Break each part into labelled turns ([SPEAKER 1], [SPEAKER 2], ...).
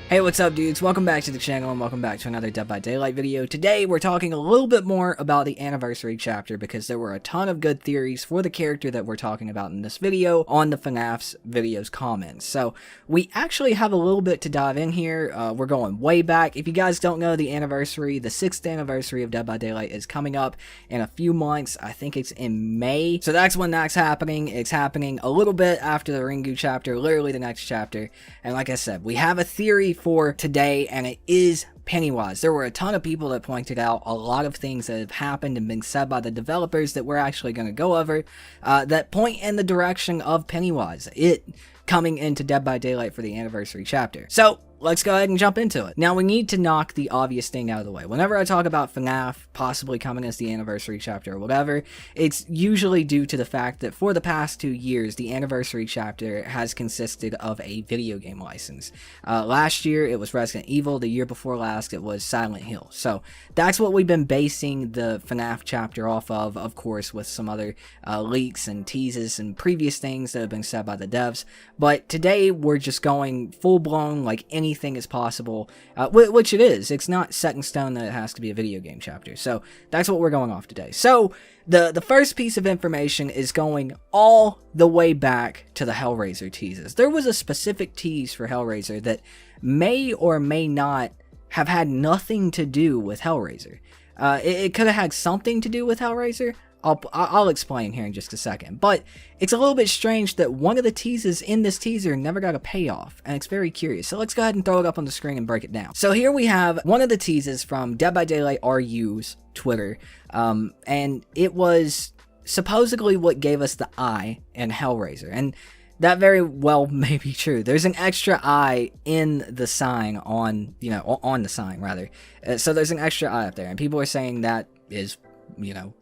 [SPEAKER 1] Hey, what's up, dudes? Welcome back to the channel and welcome back to another Dead by Daylight video. Today, we're talking a little bit more about the anniversary chapter because there were a ton of good theories for the character that we're talking about in this video on the FNAF's videos comments. So, we actually have a little bit to dive in here. We're going way back. If you guys don't know, the anniversary, the 6th anniversary of Dead by Daylight is coming up in a few months. I think it's in May. So that's when that's happening. It's happening a little bit after the Ringu chapter, literally the next chapter. And like I said, we have a theory for today, and it is Pennywise. There were a ton of people that pointed out a lot of things that have happened and been said by the developers that we're actually going to go over that point in the direction of Pennywise, it coming into Dead by Daylight for the anniversary chapter. So let's go ahead and jump into it. Now, we need to knock the obvious thing out of the way. Whenever I talk about FNAF possibly coming as the anniversary chapter or whatever, it's usually due to the fact that for the past 2 years, the anniversary chapter has consisted of a video game license. Last year, it was Resident Evil. The year before last, it was Silent Hill. So that's what we've been basing the FNAF chapter off of course, with some other leaks and teases and previous things that have been said by the devs. But today, we're just going full-blown, like anything is possible, which it is. It's not set in stone that it has to be a video game chapter. So that's what we're going off today. So the first piece of information is going all the way back to the Hellraiser teases. There was a specific tease for Hellraiser that may or may not have had nothing to do with Hellraiser. It could have had something to do with Hellraiser. I'll explain here in just a second, but it's a little bit strange that one of the teases in this teaser never got a payoff, and it's very curious. So let's go ahead and throw it up on the screen and break it down. So here we have one of the teases from Dead by Daylight RU's Twitter, and it was supposedly what gave us the eye in Hellraiser, and that very well may be true. There's an extra eye in the sign on the sign, rather. So there's an extra eye up there, and people are saying that is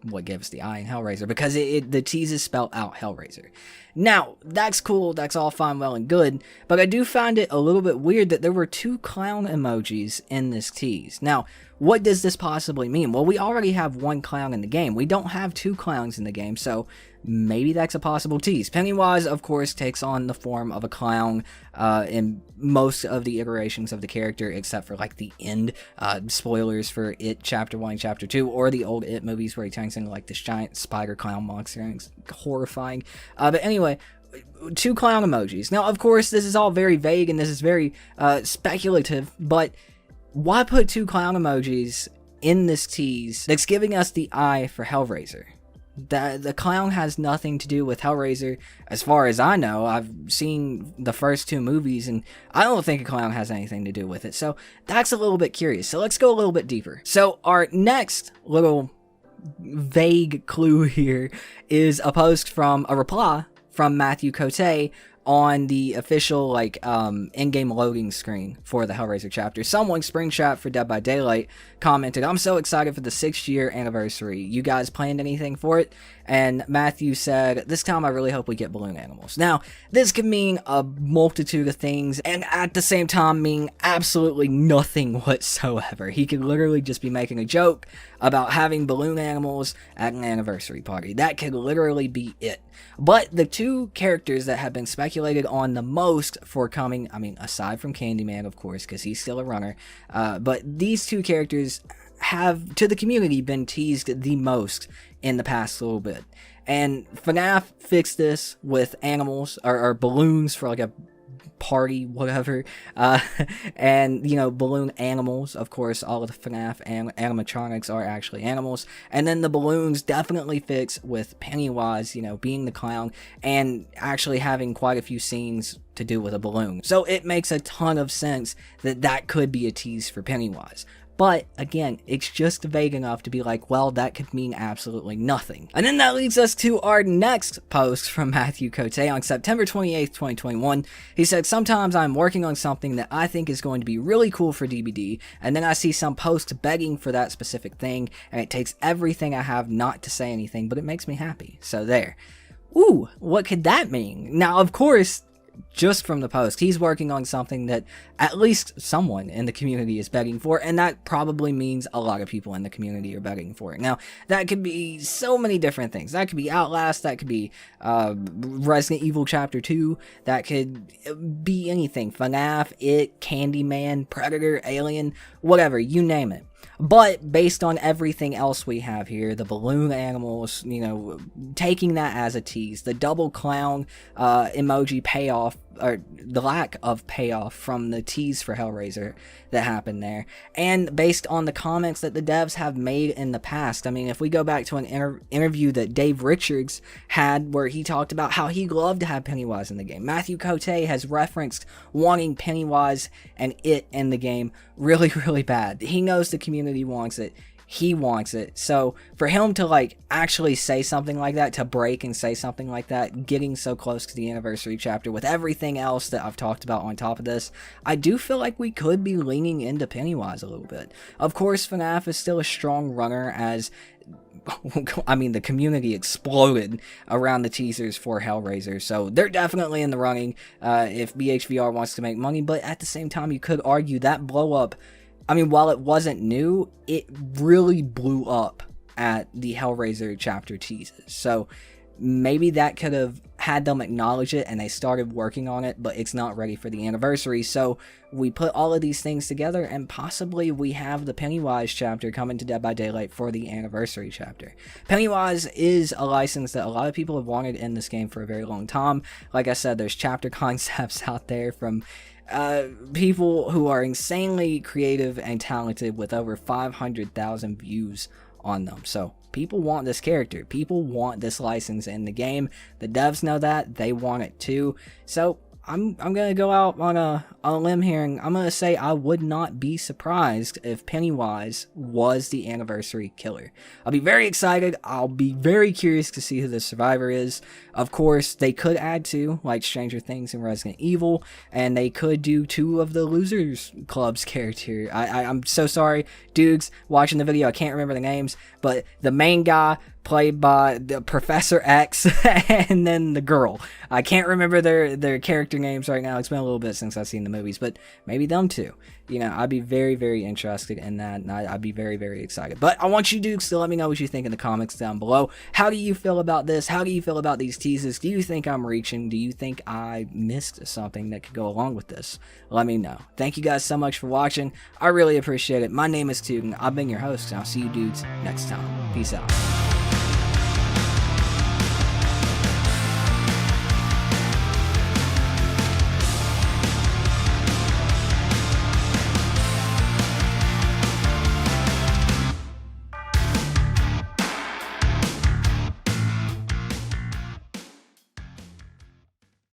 [SPEAKER 1] what gave us the eye in Hellraiser, because the teases spell out Hellraiser. Now, that's cool, that's all fine, well and good, but I do find it a little bit weird that there were 2 clown emojis in this tease. Now, what does this possibly mean? Well, we already have 1 clown in the game. We don't have 2 clowns in the game, so maybe that's a possible tease. Pennywise, of course, takes on the form of a clown in most of the iterations of the character, except for, like, the end. Spoilers for It Chapter 1 and Chapter 2, or the old It movies where he turns into, like, this giant spider clown monster, and it's horrifying. But anyway, 2 clown emojis. Now, of course, this is all very vague, and this is very speculative, but why put 2 clown emojis in this tease that's giving us the eye for Hellraiser? The clown has nothing to do with Hellraiser. As far as I know, I've seen the first 2 movies, and I don't think a clown has anything to do with it. So that's a little bit curious. So let's go a little bit deeper. So our next little vague clue here is a post from a reply from Matthew Cote on the official, like, in-game loading screen for the Hellraiser chapter. Someone, Springtrap for Dead by Daylight, commented, "I'm so excited for the 6th-year anniversary. You guys planned anything for it?" And Matthew said, "This time I really hope we get balloon animals." Now, this could mean a multitude of things, and at the same time mean absolutely nothing whatsoever. He could literally just be making a joke about having balloon animals at an anniversary party. That could literally be it. But the 2 characters that have been speculated on the most for coming, I mean, aside from Candyman, of course, because he's still a runner, but these 2 characters have, to the community, been teased the most in the past little bit. And FNAF fixed this with animals, or balloons for, like, a party, whatever, and balloon animals. Of course, all of the FNAF animatronics are actually animals, and then the balloons definitely fix with Pennywise, being the clown and actually having quite a few scenes to do with a balloon. So it makes a ton of sense that that could be a tease for Pennywise. But, again, it's just vague enough to be like, well, that could mean absolutely nothing. And then that leads us to our next post from Matthew Cote on September 28th, 2021. He said, "Sometimes I'm working on something that I think is going to be really cool for DBD, and then I see some post begging for that specific thing, and it takes everything I have not to say anything, but it makes me happy." So there. Ooh, what could that mean? Now, of course, just from the post, he's working on something that at least someone in the community is begging for, and that probably means a lot of people in the community are begging for it. Now, that could be so many different things. That could be Outlast, that could be Resident Evil Chapter 2, that could be anything. FNAF, It, Candyman, Predator, Alien, whatever, you name it. But based on everything else we have here, the balloon animals, you know, taking that as a tease, the double clown emoji payoff, or the lack of payoff from the tease for Hellraiser that happened there, and based on the comments that the devs have made in the past. I mean, if we go back to an interview that Dave Richards had where he talked about how he'd love to have Pennywise in the game. Matthew Cote has referenced wanting Pennywise and It in the game really, really bad. He knows the community wants it. He wants it. So for him to like actually say something like that, to break and say something like that, getting so close to the anniversary chapter with everything else that I've talked about on top of this, I do feel like we could be leaning into Pennywise a little bit. Of course, FNAF is still a strong runner, as I mean, the community exploded around the teasers for Hellraiser, so they're definitely in the running if BHVR wants to make money. But at the same time, you could argue that blow up, I mean, while it wasn't new, it really blew up at the Hellraiser chapter teases. So maybe that could have had them acknowledge it and they started working on it, but it's not ready for the anniversary. So we put all of these things together and possibly we have the Pennywise chapter coming to Dead by Daylight for the anniversary chapter. Pennywise is a license that a lot of people have wanted in this game for a very long time. Like I said, there's chapter concepts out there from people who are insanely creative and talented with over 500,000 views on them. So people want this character. People want this license in the game. The devs know that. They want it too. So I'm going to go out on a limb here, and I'm going to say I would not be surprised if Pennywise was the anniversary killer. I'll be very excited. I'll be very curious to see who the survivor is. Of course, they could add two, like Stranger Things and Resident Evil, and they could do two of the Losers Club's character. I'm so sorry, dudes, watching the video, I can't remember the names, but the main guy played by the Professor X and then the girl. I can't remember their character names right now. It's been a little bit since I've seen the movies, but maybe them two. You know, I'd be very, very interested in that, and I'd be very, very excited. But I want you dudes to let me know what you think in the comments down below. How do you feel about this? How do you feel about these teases? Do you think I'm reaching? Do you think I missed something that could go along with this? Let me know. Thank you guys so much for watching. I really appreciate it. My name is Tooten. I've been your host, and I'll see you dudes next time. Peace out.